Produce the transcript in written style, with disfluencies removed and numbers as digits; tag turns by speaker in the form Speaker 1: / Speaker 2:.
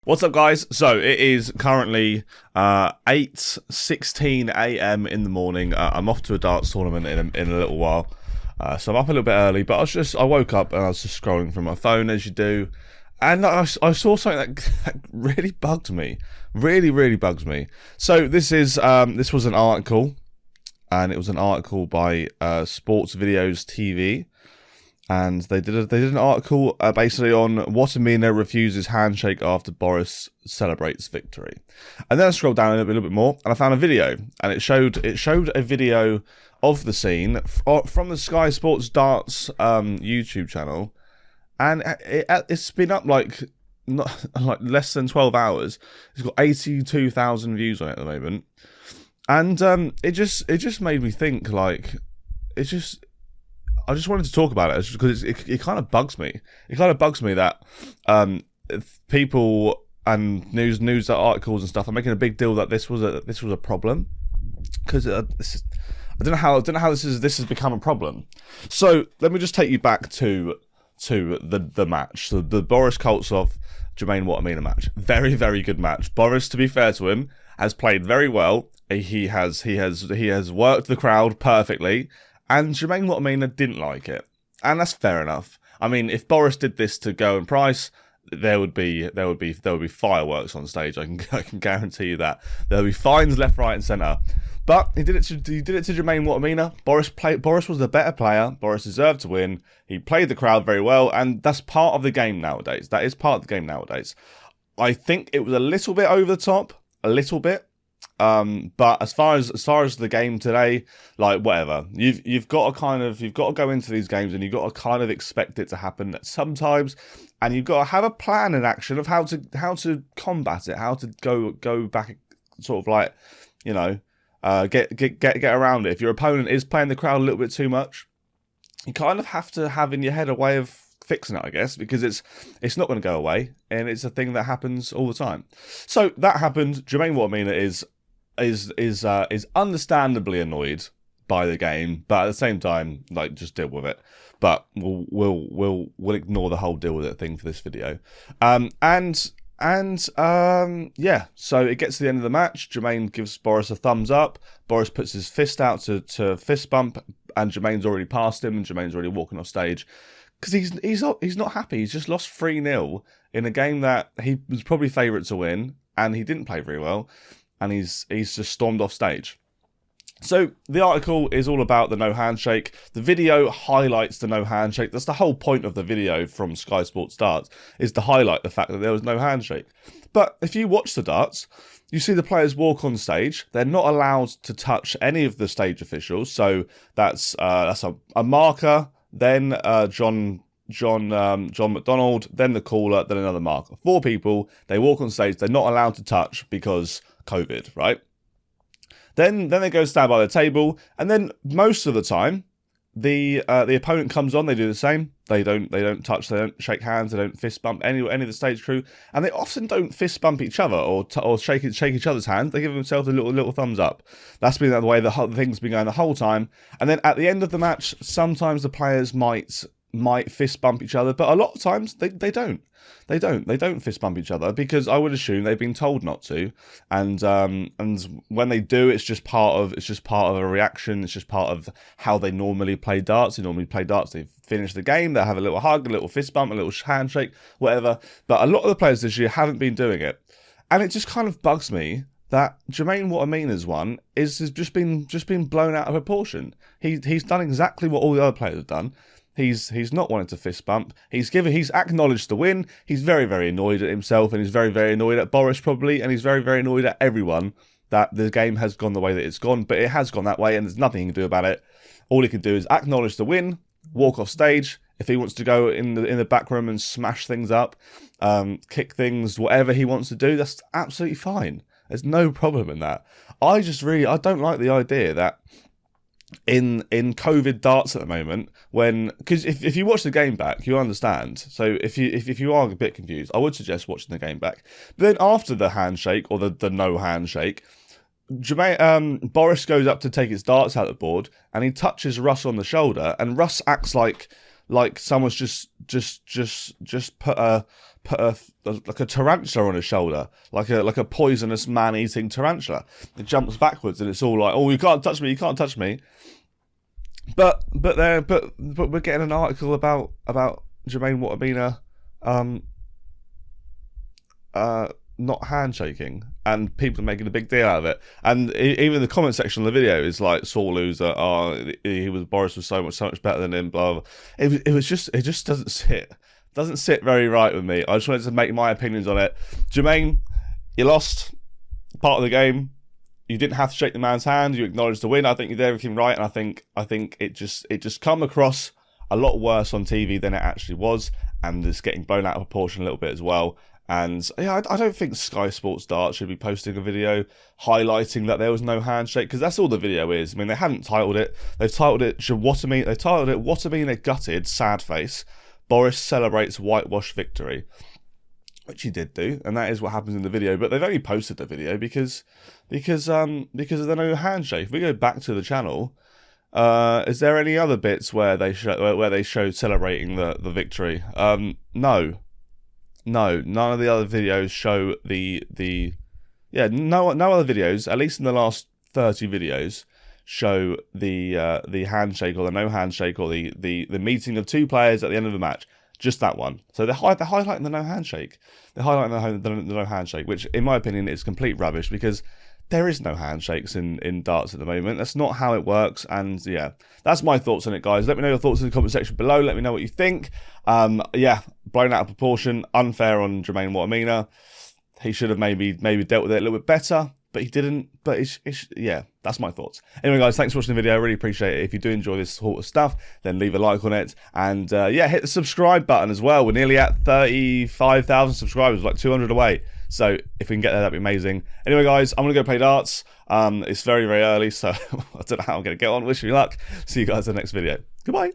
Speaker 1: What's up, guys? So it is currently 8:16 a.m. in the morning. I'm off to a darts tournament in a little while, so I'm up a little bit early. But I woke up and I was just scrolling through my phone as you do, and I saw something that really bugged me. Really bugs me. So this was an article, and it was an article by Sports Videos TV. And they did an article basically on Wattimena refuses handshake after Boris celebrates victory. And then I scrolled down a little bit more, and I found a video, and it showed a video of the scene from the Sky Sports Darts YouTube channel, and it's been up like less than 12 hours. It's got 82,000 views on it at the moment, and it just made me think, like, I just wanted to talk about it because it kind of bugs me. It kind of bugs me that people and news articles and stuff are making a big deal that this was a problem, because I don't know how this has become a problem. So let me just take you back to the match, the Boris Koltsov Jermaine Wattimena match. Very good match. Boris, to be fair to him, has played very well. He has worked the crowd perfectly. And Jermaine Wattimena didn't like it, and that's fair enough. I mean, if Boris did this to Go and Price, there would be fireworks on stage. I can guarantee you that. There would be fines left, right, and centre. But he did it to Jermaine Wattimena. Boris was the better player. Boris deserved to win. He played the crowd very well, and that's part of the game nowadays. That is part of the game nowadays. I think it was a little bit over the top, a little bit. But as far as the game today, like, whatever, you've got to go into these games, and you've got to kind of expect it to happen sometimes, and you've got to have a plan in action of how to combat it, how to go back, sort of, like, you know, get around it. If your opponent is playing the crowd a little bit too much, you kind of have to have in your head a way of fixing it, I guess, because it's not going to go away, and it's a thing that happens all the time. So that happened. Jermaine Wattimena is understandably annoyed by the game, but at the same time, like, just deal with it. But we'll ignore the whole deal with it thing for this video. Yeah. So it gets to the end of the match. Jermaine gives Boris a thumbs up. Boris puts his fist out to fist bump, and Jermaine's already past him, and Jermaine's already walking off stage because he's not happy. He's just lost 3-0 in a game that he was probably favourite to win, and he didn't play very well. And he's just stormed off stage. So the article is all about the no handshake. The video highlights the no handshake. That's the whole point of the video from Sky Sports Darts, is to highlight the fact that there was no handshake. But if you watch the darts, you see the players walk on stage. They're not allowed to touch any of the stage officials. So that's a marker, then John McDonald, then the caller, then another marker. 4 people. They walk on stage. They're not allowed to touch because COVID, right? Then they go stand by the table, and then most of the time, the opponent comes on. They do the same. They don't touch. They don't shake hands. They don't fist bump any of the stage crew, and they often don't fist bump each other or shake each other's hand. They give themselves a little thumbs up. That's been the way the thing's been going the whole time. And then at the end of the match, sometimes the players might fist bump each other, but a lot of times they don't. They don't fist bump each other, because I would assume they've been told not to, and when they do, it's just part of a reaction. It's just part of how they normally play darts. They finish the game, they have a little hug, a little fist bump, a little handshake, whatever. But a lot of the players this year haven't been doing it, and it just kind of bugs me that Jermaine Wattimena's one is just been blown out of proportion. He's done exactly what all the other players have done. He's not wanted to fist bump. He's acknowledged the win. He's very annoyed at himself, and he's very annoyed at Boris probably, and he's very annoyed at everyone that the game has gone the way that it's gone. But it has gone that way, and there's nothing he can do about it. All he can do is acknowledge the win, walk off stage. If he wants to go in the back room and smash things up, kick things, whatever he wants to do, that's absolutely fine. There's no problem in that. I don't like the idea that in COVID darts at the moment, because if you watch the game back, you understand. So if you are a bit confused, I would suggest watching the game back. But then after the handshake, or the no handshake, Boris goes up to take his darts out of the board, and he touches Russ on the shoulder, and Russ acts like like someone's just put a like a tarantula on his shoulder, like a poisonous man-eating tarantula. It jumps backwards, and it's all like, "Oh, you can't touch me, you can't touch me." But we're getting an article about Jermaine Wattimena not handshaking, and people are making a big deal out of it. And even the comment section of the video is like, "Sore loser." Boris was so much better than him. Blah, blah. It just doesn't sit very right with me. I just wanted to make my opinions on it. Jermaine, you lost part of the game. You didn't have to shake the man's hand. You acknowledged the win. I think you did everything right, and I think it just come across a lot worse on TV than it actually was, and it's getting blown out of proportion a little bit as well. And yeah, I don't think Sky Sports Dart should be posting a video highlighting that there was no handshake, because that's all the video is. I mean, they haven't titled it. They've titled it Wattimena gutted, sad face. Boris celebrates whitewash victory, which he did do, and that is what happens in the video. But they've only posted the video because of the no handshake. If we go back to the channel, is there any other bits where they show celebrating the victory? No, none of the other videos show no other videos, at least in the last 30 videos, show the handshake or the no handshake or the meeting of two players at the end of the match. Just that one. So they're highlighting the no handshake. They're highlighting the no handshake, which in my opinion is complete rubbish, because there is no handshakes in darts at the moment. That's not how it works. And yeah, that's my thoughts on it, guys. Let me know your thoughts in the comment section below. Let me know what you think. Yeah, blown out of proportion, unfair on Jermaine Wattimena. He should have maybe dealt with it a little bit better, but he didn't. But yeah, that's my thoughts. Anyway, guys, thanks for watching the video. I really appreciate it. If you do enjoy this sort of stuff, then leave a like on it. And yeah, hit the subscribe button as well. We're nearly at 35,000 subscribers, like 200 away. So if we can get there, that'd be amazing. Anyway, guys, I'm going to go play darts. It's very, very early, so I don't know how I'm going to get on. Wish me luck. See you guys in the next video. Goodbye.